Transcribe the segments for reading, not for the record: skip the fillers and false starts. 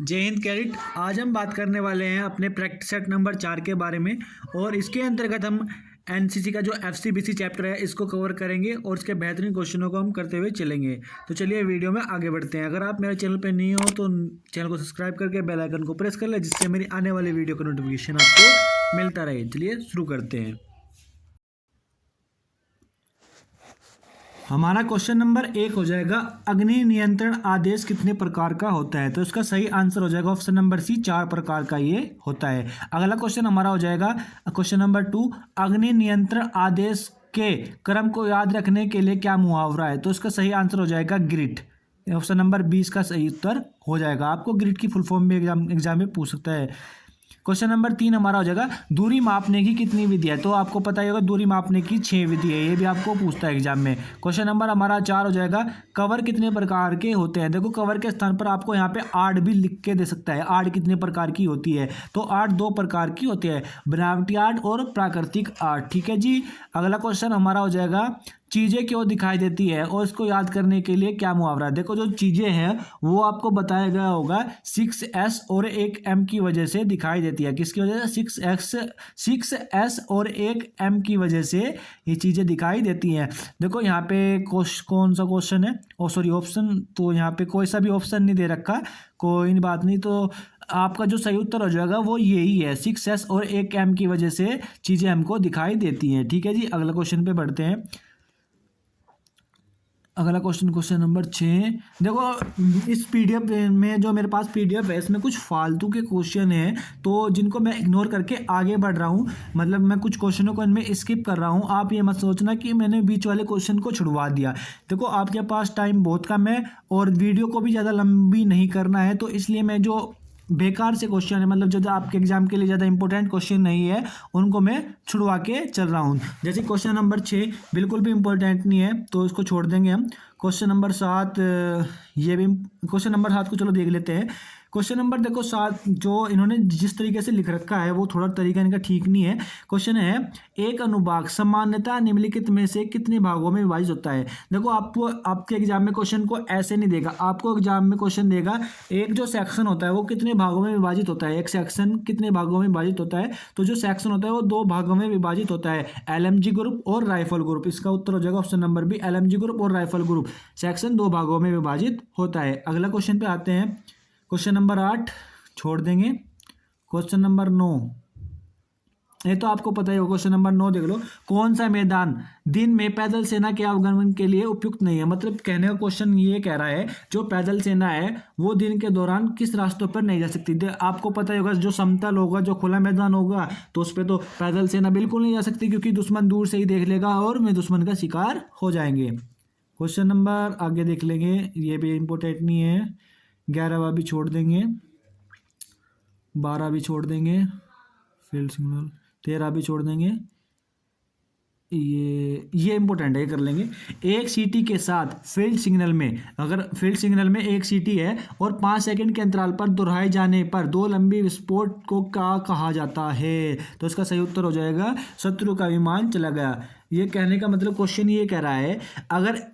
जय हिंद कैडेट। आज हम बात करने वाले हैं अपने प्रैक्टिस सेट नंबर 4 के बारे में और इसके अंतर्गत हम एनसीसी का जो एफसीबीसी चैप्टर है इसको कवर करेंगे और इसके बेहतरीन क्वेश्चनों को हम करते हुए चलेंगे। तो चलिए वीडियो में आगे बढ़ते हैं। अगर आप मेरे चैनल पर नहीं हो तो चैनल को सब्सक्राइब करके बेल आइकन को प्रेस कर ले, जिससे मेरी आने वाली वीडियो का नोटिफिकेशन आपको मिलता रहे। चलिए शुरू करते हैं। हमारा क्वेश्चन नंबर 1 हो जाएगा, अग्नि नियंत्रण आदेश कितने प्रकार का होता है। तो इसका सही आंसर हो जाएगा ऑप्शन नंबर सी, 4 प्रकार का ये होता है। अगला क्वेश्चन हमारा हो जाएगा क्वेश्चन नंबर 2, अग्नि नियंत्रण आदेश के क्रम को याद रखने के लिए क्या मुहावरा है। तो इसका सही आंसर हो जाएगा ग्रिट। ऑप्शन नंबर 20 का सही उत्तर हो जाएगा। आपको ग्रिट की फुल फॉर्म में एग्जाम में पूछ सकता है। क्वेश्चन नंबर 3 हमारा हो जाएगा, दूरी मापने की कितनी विधि है। तो आपको पता ही होगा दूरी मापने की 6 विधि है, ये भी आपको पूछता है एग्जाम में। क्वेश्चन नंबर हमारा 4 हो जाएगा, कवर कितने प्रकार के होते हैं। देखो कवर के स्थान पर आपको यहाँ पे आर्ट भी लिख के दे सकता है। आर्ट कितने प्रकार की होती है, तो आर्ट 2 प्रकार की होती है, बनावटी आर्ट और प्राकृतिक आर्ट। ठीक है जी। अगला क्वेश्चन हमारा हो जाएगा, चीज़ें क्यों दिखाई देती है और इसको याद करने के लिए क्या मुहावरा है। देखो जो चीज़ें हैं वो आपको बताया गया होगा 6S और 1M की वजह से दिखाई देती है। किसकी वजह से? 6S और 1M की वजह से ये चीज़ें दिखाई देती हैं। देखो यहाँ पे कौन सा क्वेश्चन है, सॉरी ऑप्शन, तो यहाँ पे कोई सा भी ऑप्शन नहीं दे रखा, कोई बात नहीं। तो आपका जो सही उत्तर हो जाएगा वो यही है, 6S और 1M की वजह से चीज़ें हमको दिखाई देती हैं। ठीक है जी। अगला क्वेश्चन पे बढ़ते हैं। अगला क्वेश्चन नंबर 6। देखो इस पीडीएफ में जो मेरे पास पीडीएफ है इसमें कुछ फालतू के क्वेश्चन हैं, तो जिनको मैं इग्नोर करके आगे बढ़ रहा हूँ। मतलब मैं कुछ क्वेश्चनों को इनमें स्किप कर रहा हूँ। आप ये मत सोचना कि मैंने बीच वाले क्वेश्चन को छुड़वा दिया। देखो आपके पास टाइम बहुत कम है और वीडियो को भी ज़्यादा लंबी नहीं करना है, तो इसलिए मैं जो बेकार से क्वेश्चन है, मतलब जो आपके एग्जाम के लिए ज़्यादा इंपॉर्टेंट क्वेश्चन नहीं है, उनको मैं छुड़वा के चल रहा हूँ। जैसे क्वेश्चन नंबर 6 बिल्कुल भी इंपॉर्टेंट नहीं है, तो इसको छोड़ देंगे हम। क्वेश्चन नंबर 7, ये भी क्वेश्चन नंबर 7 को चलो देख लेते हैं। क्वेश्चन नंबर देखो 7 जो इन्होंने जिस तरीके से लिख रखा है वो थोड़ा तरीका इनका ठीक नहीं है। क्वेश्चन है, एक अनुभाग सामान्यतः निम्नलिखित में से कितने भागों में विभाजित होता है। देखो आपको आपके एग्जाम में क्वेश्चन को ऐसे नहीं देगा, आपको एग्जाम में क्वेश्चन देगा एक जो सेक्शन होता है वो कितने भागों में विभाजित होता है। एक सेक्शन कितने भागों में विभाजित होता है, तो जो सेक्शन होता है वो 2 भागों में विभाजित होता है, LMG ग्रुप और राइफल ग्रुप। इसका उत्तर हो जाएगा option number B, LMG group और राइफल ग्रुप सेक्शन 2 भागों में विभाजित होता है। अगला क्वेश्चन पे आते हैं। क्वेश्चन नंबर 8 छोड़ देंगे। क्वेश्चन नंबर 9, ये तो आपको पता ही होगा। क्वेश्चन नंबर 9 देख लो, कौन सा मैदान दिन में पैदल सेना के आवागमन के लिए उपयुक्त नहीं है। मतलब कहने का क्वेश्चन ये कह रहा है जो पैदल सेना है वो दिन के दौरान किस रास्तों पर नहीं जा सकती। आपको पता ही होगा जो समतल होगा, जो खुला मैदान होगा, तो उस पर तो पैदल सेना बिल्कुल नहीं जा सकती, क्योंकि दुश्मन दूर से ही देख लेगा और मैं दुश्मन का शिकार हो जाएंगे। क्वेश्चन नंबर आगे देख लेंगे, ये भी इम्पोर्टेंट नहीं है। 11वां भी छोड़ देंगे, 12 भी छोड़ देंगे, फील्ड सिग्नल 13 भी छोड़ देंगे। ये इंपॉर्टेंट है, कर लेंगे। एक सीटी के साथ फील्ड सिग्नल में, अगर फील्ड सिग्नल में एक सीटी है और 5 सेकंड के अंतराल पर दोहराए जाने पर 2 लंबी विस्फोट को क्या कहा जाता है। तो इसका सही उत्तर हो जाएगा शत्रु का विमान चला गया। ये कहने का मतलब क्वेश्चन ये कह रहा है, अगर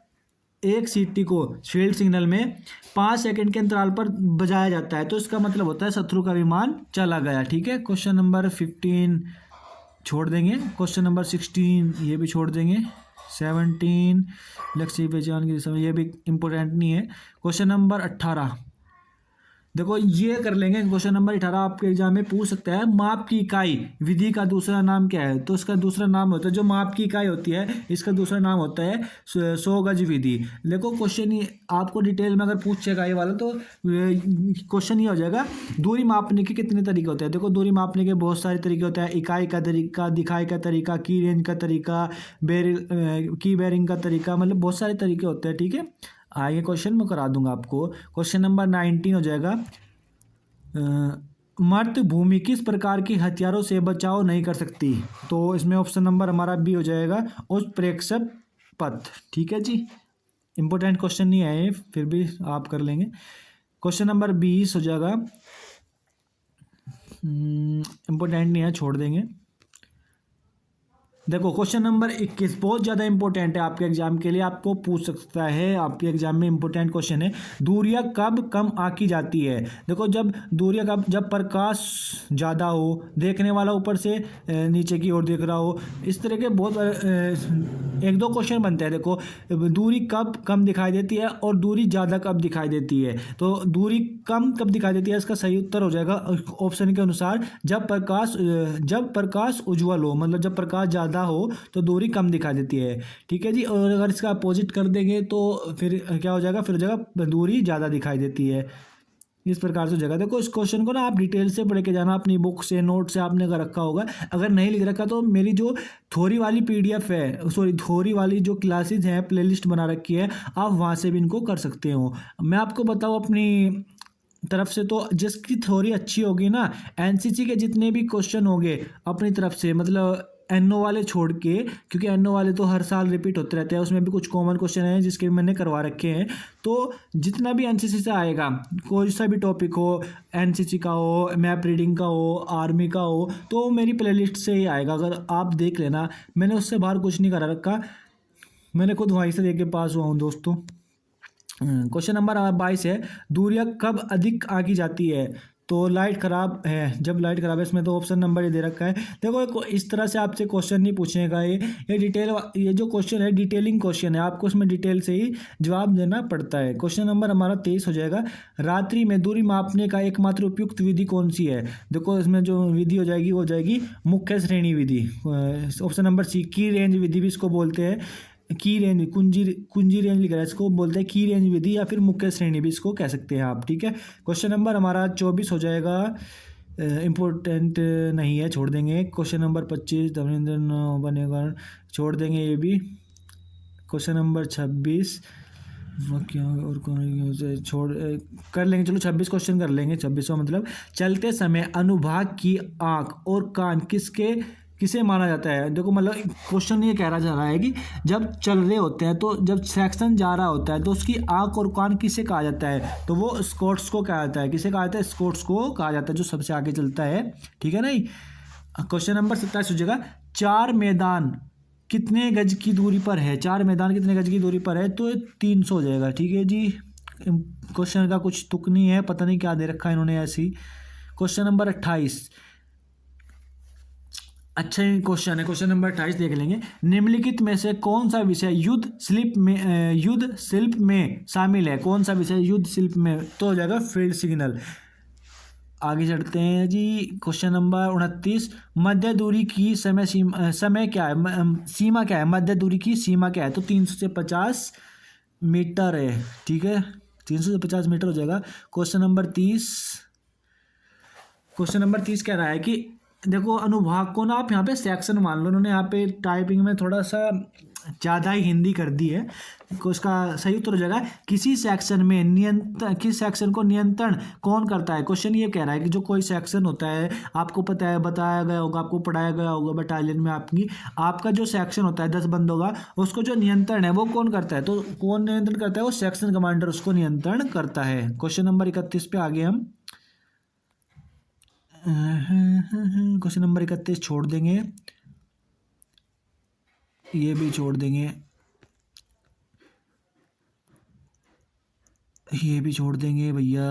एक सीटी को फील्ड सिग्नल में 5 सेकंड के अंतराल पर बजाया जाता है तो इसका मतलब होता है शत्रु का विमान चला गया। ठीक है। क्वेश्चन नंबर 15 छोड़ देंगे। क्वेश्चन नंबर 16 ये भी छोड़ देंगे। 17 लक्ष्य पहचान की समय, ये भी इंपॉर्टेंट नहीं है। क्वेश्चन नंबर 18 देखो ये कर लेंगे। क्वेश्चन नंबर 18 आपके एग्जाम में पूछ सकता है, माप की इकाई विधि का दूसरा नाम क्या है। तो इसका दूसरा नाम होता है, जो माप की इकाई होती है इसका दूसरा नाम होता है 100 गज विधि। देखो क्वेश्चन ये आपको डिटेल में अगर पूछेगा ये वाला, तो क्वेश्चन ये हो जाएगा, दूरी मापने के कितने तरीके होते हैं। देखो दूरी मापने के बहुत सारे तरीके होते हैं। इकाई का तरीका, दिखाई का तरीका, की रेंज का तरीका, की बेरिंग का तरीका, मतलब बहुत सारे तरीके होते हैं। ठीक है। आगे क्वेश्चन मैं करा दूंगा आपको। क्वेश्चन नंबर 19 हो जाएगा, मर्द भूमि किस प्रकार की हथियारों से बचाव नहीं कर सकती। तो इसमें ऑप्शन नंबर हमारा बी हो जाएगा, उस प्रेक्षक पथ। ठीक है जी। इंपॉर्टेंट क्वेश्चन नहीं है, फिर भी आप कर लेंगे। क्वेश्चन नंबर 20 हो जाएगा, इंपॉर्टेंट नहीं है, छोड़ देंगे। देखो क्वेश्चन नंबर 21 बहुत ज़्यादा इंपॉर्टेंट है आपके एग्जाम के लिए, आपको पूछ सकता है, आपके एग्जाम में इंपॉर्टेंट क्वेश्चन है। दूरियां कब कम आंकी जाती है? देखो जब दूरियां कब, जब प्रकाश ज़्यादा हो, देखने वाला ऊपर से नीचे की ओर देख रहा हो, इस तरह के बहुत एक दो क्वेश्चन बनते हैं। देखो दूरी कब कम दिखाई देती है और दूरी ज़्यादा कब दिखाई देती है। तो दूरी कम कब दिखाई देती है, इसका सही उत्तर हो जाएगा ऑप्शन के अनुसार जब प्रकाश उज्ज्वल हो, मतलब जब प्रकाश ज़्यादा हो तो दूरी कम दिखाई देती है। ठीक है जी। और अगर इसका अपोजिट कर देंगे तो फिर क्या हो जाएगा, फिर हो जाएगा दूरी ज़्यादा दिखाई देती है। इस प्रकार से हो जाएगा। देखो इस क्वेश्चन को ना आप डिटेल से पढ़ के जाना, अपनी बुक से नोट से आपने अगर रखा होगा। अगर नहीं लिख रखा तो मेरी जो थ्योरी वाली पीडीएफ है, सॉरी थ्योरी वाली जो क्लासेज हैं, प्लेलिस्ट बना रखी है, आप वहाँ से भी इनको कर सकते हो। मैं आपको बताऊँ अपनी तरफ से, तो जिसकी थ्योरी अच्छी होगी ना, एनसीसी के जितने भी क्वेश्चन होंगे अपनी तरफ से, मतलब एनओ वाले छोड़ के, क्योंकि एनओ वाले तो हर साल रिपीट होते रहते हैं, उसमें भी कुछ कॉमन क्वेश्चन हैं जिसके मैंने करवा रखे हैं। तो जितना भी एनसीसी से आएगा, कोई सा भी टॉपिक हो, एनसीसी का हो, मैप रीडिंग का हो, आर्मी का हो, तो मेरी प्लेलिस्ट से ही आएगा। अगर आप देख लेना, मैंने उससे बाहर कुछ नहीं करा रखा, मैंने खुद वहीं से देख के पास हुआ हूँ दोस्तों। क्वेश्चन नंबर 22 है, दूरियां कब अधिक आंकी जाती है? तो लाइट ख़राब है, जब लाइट ख़राब है, इसमें तो ऑप्शन नंबर ये दे रखा है। देखो इस तरह से आपसे क्वेश्चन नहीं पूछेगा, ये डिटेल, ये जो क्वेश्चन है डिटेलिंग क्वेश्चन है, आपको इसमें डिटेल से ही जवाब देना पड़ता है। क्वेश्चन नंबर हमारा 23 हो जाएगा, रात्रि में दूरी मापने का एकमात्र उपयुक्त विधि कौन सी है? देखो इसमें जो विधि हो जाएगी वो हो जाएगी मुख्य श्रेणी विधि। ऑप्शन नंबर सी, की रेंज विधि भी इसको बोलते हैं। की रेंज, कुंजी रेंज लिख रहा है, इसको बोलते हैं की रेंज विधि, या फिर मुख्य श्रेणी भी इसको कह सकते हैं आप। ठीक है। क्वेश्चन नंबर हमारा 24 हो जाएगा, इम्पोर्टेंट नहीं है, छोड़ देंगे। क्वेश्चन नंबर 25 धर्मेंद्र बनेगा, छोड़ देंगे ये भी। क्वेश्चन नंबर 26 क्या और कौन छोड़ कर लेंगे, चलो 26 क्वेश्चन कर लेंगे। 26वां मतलब, चलते समय अनुभाग की आँख और कान किसे माना जाता है? देखो मतलब क्वेश्चन ये कह रहा जा रहा है कि जब चल रहे होते हैं, तो जब सेक्शन जा रहा होता है तो उसकी आँख और कान किसे कहा जाता है? तो वो स्कॉट्स को कहा जाता है। किसे कहा जाता है? स्कॉट्स को कहा जाता है, जो सबसे आगे चलता है। ठीक है नहीं। क्वेश्चन नंबर 27 हो जाएगा, चार मैदान कितने गज की दूरी पर है? चार मैदान कितने गज की दूरी पर है? तो 300 हो जाएगा। ठीक है जी। क्वेश्चन का कुछ तुक नहीं है, पता नहीं क्या दे रखा है इन्होंने ऐसी। क्वेश्चन नंबर 28, अच्छा ही क्वेश्चन है। क्वेश्चन नंबर 28 देख लेंगे, निम्नलिखित में से कौन सा विषय युद्ध शिल्प में शामिल है? कौन सा विषय युद्ध शिल्प में? तो हो जाएगा फील्ड सिग्नल। आगे चढ़ते हैं जी। क्वेश्चन नंबर 29, मध्य दूरी की समय क्या है, सीमा क्या है? मध्य दूरी की सीमा क्या है? तो 300 से 50 मीटर है। ठीक है, 300 से 50 मीटर हो जाएगा। क्वेश्चन नंबर 30 कह रहा है कि देखो अनुभाग को ना आप यहाँ पे सेक्शन मान लो, उन्होंने यहाँ पे टाइपिंग में थोड़ा सा ज़्यादा ही हिंदी कर दी है। उसका सही उत्तर हो जाएगा, किसी सेक्शन को नियंत्रण कौन करता है? क्वेश्चन ये कह रहा है कि जो कोई सेक्शन होता है, आपको पता है, बताया गया होगा, आपको पढ़ाया गया होगा बटालियन में, आपका जो सेक्शन होता है 10 बंदों का, उसको जो नियंत्रण है वो कौन करता है? तो कौन नियंत्रण करता है? वो सेक्शन कमांडर उसको नियंत्रण करता है। क्वेश्चन नंबर 31 पे आगे हम, क्वेश्चन नंबर 31 छोड़ देंगे, ये भी छोड़ देंगे, ये भी छोड़ देंगे भैया।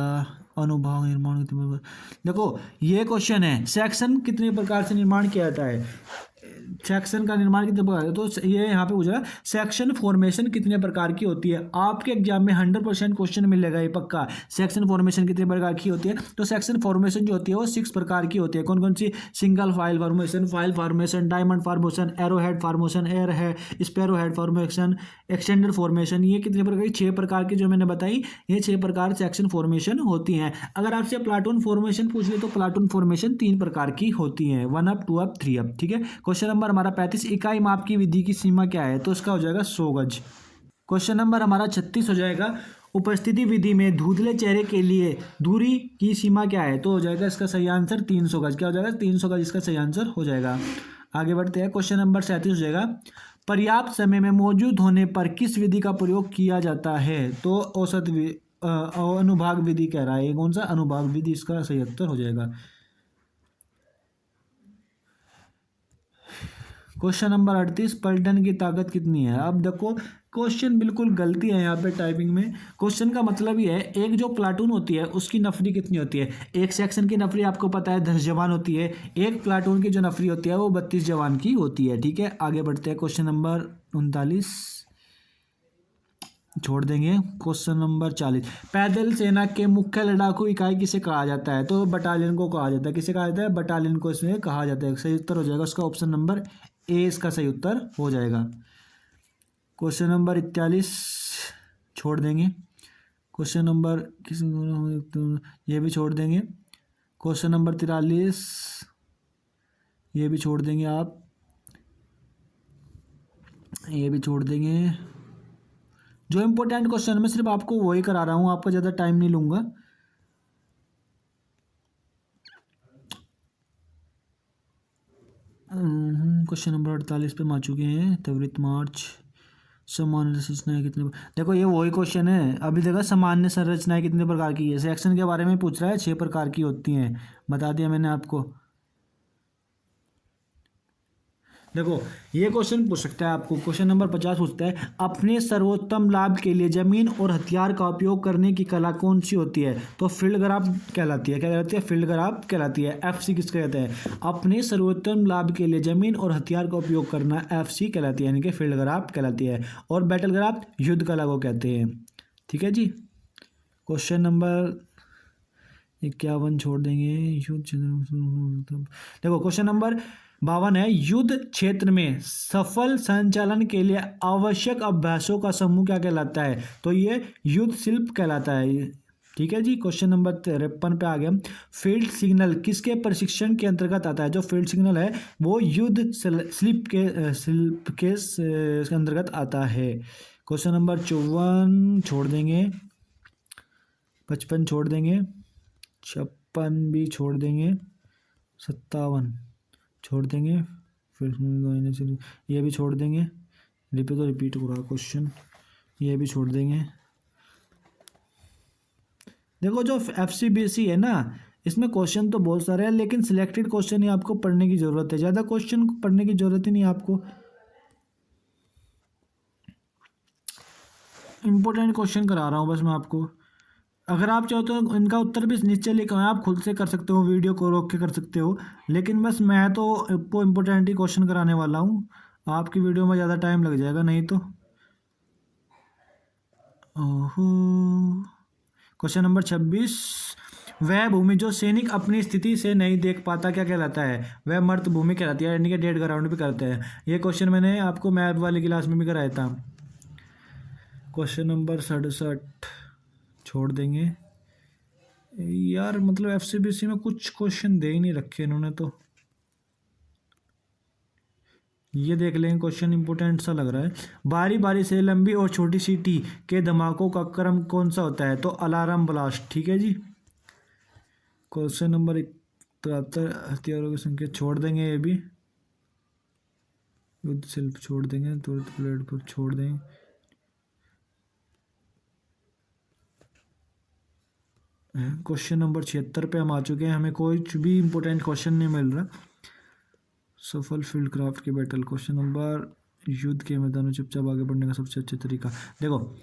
अनुभाग निर्माण कितने, देखो ये क्वेश्चन है, सेक्शन कितने प्रकार से निर्माण किया जाता है? सेक्शन का निर्माण कितने प्रकार, तो ये यहाँ पे पूछ रहा है सेक्शन फॉर्मेशन कितने प्रकार की होती है? आपके एग्जाम में 100% क्वेश्चन मिलेगा ये पक्का। सेक्शन फॉर्मेशन कितने प्रकार की होती है? तो सेक्शन फॉर्मेशन जो होती है वो 6 प्रकार की होती है। कौन कौन सी? Single file formation, diamond formation, arrow head formation, air है, sparrow head formation, extended formation. ये कितने प्रकार की? 6 प्रकार की जो मैंने बताई, ये 6 प्रकार सेक्शन फॉर्मेशन होती हैं। अगर आपसे प्लाटून फॉर्मेशन पूछ ले तो प्लाटून फॉर्मेशन 3 प्रकार की होती हैं, 1 अप, 2 अप, 3 अप। ठीक है। क्वेश्चन नंबर हमारा 35, इकाई माप की विधि की सीमा क्या है? तो इसका हो जाएगा 100 गज। क्वेश्चन नंबर हमारा 36 हो जाएगा, उपस्थिति विधि में धुंधले चेहरे के लिए दूरी की सीमा क्या है? तो हो जाएगा इसका सही आंसर 300 गज। क्या हो जाएगा? 300 गज इसका सही आंसर हो जाएगा। आगे बढ़ते हैं। क्वेश्चन नंबर 37 हो जाएगा, पर्याप्त समय में मौजूद होने पर किस विधि का प्रयोग किया जाता है? तो औसत अनुभाग विधि कह रहा है। कौन सा? अनुभाग विधि इसका सही उत्तर हो जाएगा। क्वेश्चन नंबर 38, पलटन की ताकत कितनी है। अब देखो क्वेश्चन बिल्कुल गलती है यहाँ पे टाइपिंग में। क्वेश्चन का मतलब ये है, एक जो प्लाटून होती है उसकी नफरी कितनी होती है। एक सेक्शन की नफरी आपको पता है 10 जवान होती है, एक प्लाटून की जो नफरी होती है वो 32 जवान की होती है। ठीक है, आगे बढ़ते हैं। क्वेश्चन नंबर 39 छोड़ देंगे। क्वेश्चन नंबर 40, पैदल सेना के मुख्य लड़ाकू इकाई किसे कहा जाता है। तो बटालियन को कहा जाता है। किसे कहा जाता है, बटालियन को इसमें कहा जाता है। सही उत्तर हो जाएगा उसका ऑप्शन नंबर ए, इसका सही उत्तर हो जाएगा। क्वेश्चन नंबर 41 छोड़ देंगे। क्वेश्चन नंबर किस, ये भी छोड़ देंगे। क्वेश्चन नंबर 43 ये भी छोड़ देंगे आप, ये भी छोड़ देंगे। जो इम्पोर्टेंट क्वेश्चन मैं सिर्फ आपको वही करा रहा हूँ, आपका ज़्यादा टाइम नहीं लूँगा। क्वेश्चन नंबर 48 पे आ चुके हैं। त्वरित मार्च, सामान्य संरचनाएं कितने, देखो ये वही क्वेश्चन है। अभी देखो सामान्य संरचनाएं कितने प्रकार की है, सेक्शन के बारे में पूछ रहा है। 6 प्रकार की होती हैं, बता दिया मैंने आपको। देखो ये क्वेश्चन पूछ सकता है आपको। क्वेश्चन नंबर 50 पूछता है, अपने सर्वोत्तम लाभ के लिए जमीन और हथियार का उपयोग करने की कला कौन सी होती है। तो फील्ड ग्राफ कहलाती है। क्या कहलाती है, फील्ड ग्राफ कहलाती है। FC किसका कहते हैं, अपने सर्वोत्तम लाभ के लिए जमीन और हथियार का उपयोग करना FC कहलाती है, यानी कि फील्ड ग्राफ कहलाती है। और बैटल ग्राफ युद्ध कला को कहते हैं। ठीक है जी। क्वेश्चन नंबर 51 छोड़ देंगे। युद्ध, देखो क्वेश्चन नंबर 52 है, युद्ध क्षेत्र में सफल संचालन के लिए आवश्यक अभ्यासों का समूह क्या कहलाता है। तो ये युद्ध शिल्प कहलाता है। ठीक है जी। क्वेश्चन नंबर 53 पे आ गए। फील्ड सिग्नल किसके प्रशिक्षण के अंतर्गत आता है। जो फील्ड सिग्नल है वो युद्ध शिल्प के अंतर्गत आता है। क्वेश्चन नंबर 54 छोड़ देंगे, 55 छोड़ देंगे, 56 भी छोड़ देंगे, 57 छोड़ देंगे, फिर ये भी छोड़ देंगे। रिपीट हो रहा क्वेश्चन, ये भी छोड़ देंगे। देखो जो FCBC है ना, इसमें क्वेश्चन तो बहुत सारे हैं, लेकिन सिलेक्टेड क्वेश्चन ही आपको पढ़ने की ज़रूरत है। ज़्यादा क्वेश्चन पढ़ने की ज़रूरत ही नहीं है आपको। इम्पोर्टेंट क्वेश्चन करा रहा हूँ बस मैं आपको। अगर आप चाहो तो इनका उत्तर भी नीचे लिखा है, आप खुद से कर सकते हो, वीडियो को रोक के कर सकते हो, लेकिन बस मैं तो आपको इम्पोर्टेंट ही क्वेश्चन कराने वाला हूँ। आपकी वीडियो में ज़्यादा टाइम लग जाएगा नहीं तो। ओहो। क्वेश्चन नंबर 26, वह भूमि जो सैनिक अपनी स्थिति से नहीं देख पाता क्या कहलाता है। वह मर्त भूमि कहलाती है, यानी कि डेड ग्राउंड भी करते हैं। ये क्वेश्चन मैंने आपको मैथ वाली क्लास में भी कराया था। क्वेश्चन नंबर 67 छोड़ देंगे। यार मतलब FCBC में कुछ क्वेश्चन दे ही नहीं रखे इन्होंने तो। ये देख लेंगे, क्वेश्चन इंपोर्टेंट सा लग रहा है। बारी बारी से लंबी और छोटी सीटी के धमाकों का क्रम कौन सा होता है। तो अलार्म ब्लास्ट। ठीक है जी। क्वेश्चन नंबर 73, हथियारों की संख्या छोड़ देंगे, ये भी। युद्ध शिल्प छोड़ देंगे, तुरंत प्लेटफॉर्म छोड़ देंगे। क्वेश्चन नंबर 76 पे हम आ चुके हैं। हमें कोई भी इंपॉर्टेंट क्वेश्चन नहीं मिल रहा। सफल फील्ड क्राफ्ट की बैटल। क्वेश्चन नंबर, युद्ध के मैदान में चुपचाप आगे बढ़ने का सबसे अच्छा तरीका। देखो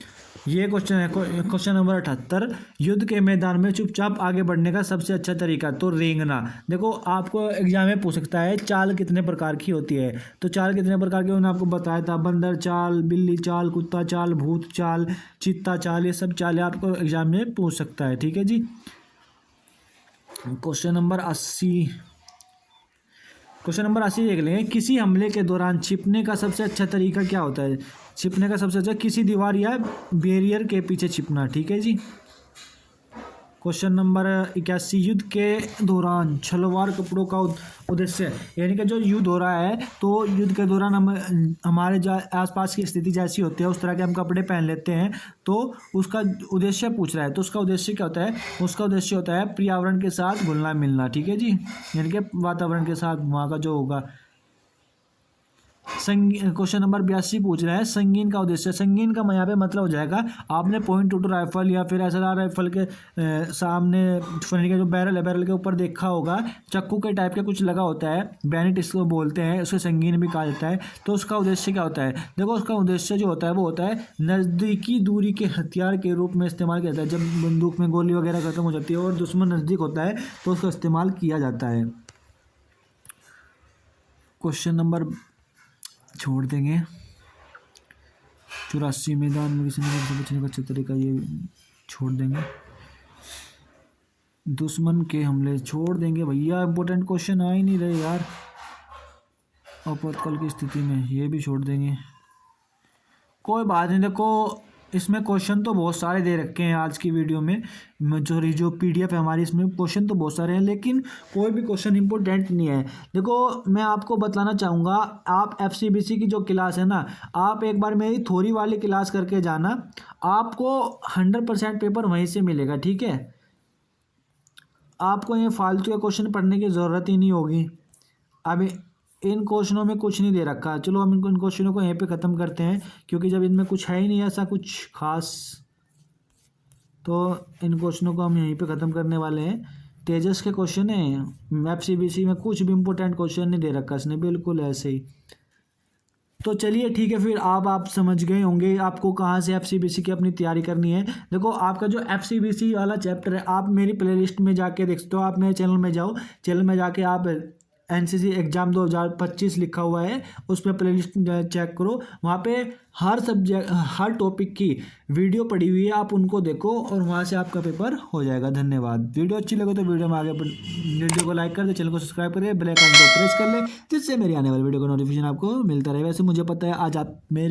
ये क्वेश्चन है, क्वेश्चन नंबर 78, युद्ध के मैदान में चुपचाप आगे बढ़ने का सबसे अच्छा तरीका। तो रेंगना। देखो आपको एग्जाम में पूछ सकता है चाल कितने प्रकार की होती है। तो चाल कितने प्रकार की उन्होंने आपको बताया था, बंदर चाल, बिल्ली चाल, कुत्ता चाल, भूत चाल, चित्ता चाल, ये सब चालें आपको एग्जाम में पूछ सकता है। ठीक है जी। क्वेश्चन नंबर 80, क्वेश्चन नंबर 80 देख लेंगे। किसी हमले के दौरान छिपने का सबसे अच्छा तरीका क्या होता है। छिपने का सबसे अच्छा, किसी दीवार या बैरियर के पीछे छिपना। ठीक है जी। क्वेश्चन नंबर 81, युद्ध के दौरान छलवार कपड़ों का उद्देश्य, यानी कि जो युद्ध हो रहा है तो युद्ध के दौरान हम हमारे आसपास की स्थिति जैसी होती है उस तरह के हम कपड़े पहन लेते हैं। तो उसका उद्देश्य पूछ रहा है, तो उसका उद्देश्य क्या होता है। उसका उद्देश्य होता है पर्यावरण के साथ घुलना मिलना। ठीक है जी, यानी कि वातावरण के साथ वहाँ का जो होगा। क्वेश्चन नंबर 82 पूछ रहा है संगीन का उद्देश्य। संगीन का यहाँ पे मतलब हो जाएगा, आपने .22 राइफल या फिर SLR राइफल के सामने फनी का जो बैरल है, बैरल के ऊपर देखा होगा चक्कू के टाइप का कुछ लगा होता है, बैनिट इसको बोलते हैं, उसको संगीन भी कहा जाता है। तो उसका उद्देश्य क्या होता है? देखो उसका उद्देश्य जो होता है वो होता है नज़दीकी दूरी के हथियार के रूप में इस्तेमाल किया जाता है। जब बंदूक में गोली वगैरह खत्म हो जाती है और दुश्मन नज़दीक होता है तो उसका इस्तेमाल किया जाता है। क्वेश्चन नंबर छोड़ देंगे। 84 मैदान में किसी से बचने का अच्छा तरीका, ये छोड़ देंगे। दुश्मन के हमले छोड़ देंगे भैया, इंपॉर्टेंट क्वेश्चन आ ही नहीं रहे यार। आपातकाल की स्थिति में ये भी छोड़ देंगे, कोई बात नहीं। देखो इसमें क्वेश्चन तो बहुत सारे दे रखे हैं आज की वीडियो में, जो PDF है हमारी, इसमें क्वेश्चन तो बहुत सारे हैं लेकिन कोई भी क्वेश्चन इंपॉर्टेंट नहीं है। देखो मैं आपको बताना चाहूँगा, आप FCBC की जो क्लास है ना, आप एक बार मेरी थ्योरी वाली क्लास करके जाना, आपको 100% पेपर वहीं से मिलेगा, ठीक है। आपको ये फालतू के क्वेश्चन पढ़ने की ज़रूरत ही नहीं होगी। अब इन क्वेश्चनों में कुछ नहीं दे रखा, चलो हम इन क्वेश्चनों को यहीं पे ख़त्म करते हैं, क्योंकि जब इनमें कुछ है ही नहीं ऐसा कुछ खास, तो इन क्वेश्चनों को हम यहीं पे ख़त्म करने वाले हैं। तेजस के क्वेश्चन है, FCBC में कुछ भी इंपॉर्टेंट क्वेश्चन नहीं दे रखा इसने, बिल्कुल ऐसे ही। तो चलिए ठीक है, फिर आप समझ गए होंगे आपको कहाँ से FCBC की अपनी तैयारी करनी है। देखो आपका जो FCBC वाला चैप्टर है, आप मेरी प्लेलिस्ट में जाके देख सकते हो। आप मेरे चैनल में जाओ, चैनल में जाके आप NCC एग्ज़ाम 2025 लिखा हुआ है, उस पर प्लेलिस्ट चेक करो, वहाँ पे हर सब्जेक्ट हर टॉपिक की वीडियो पड़ी हुई है, आप उनको देखो और वहाँ से आपका पेपर हो जाएगा। धन्यवाद। वीडियो अच्छी लगे तो वीडियो को लाइक कर दे, चैनल को सब्सक्राइब करें, बेल आइकन को प्रेस कर ले, जिससे मेरी आने वाली वीडियो का नोटिफिकेशन आपको मिलता रहे। वैसे मुझे पता है आज आप मेरी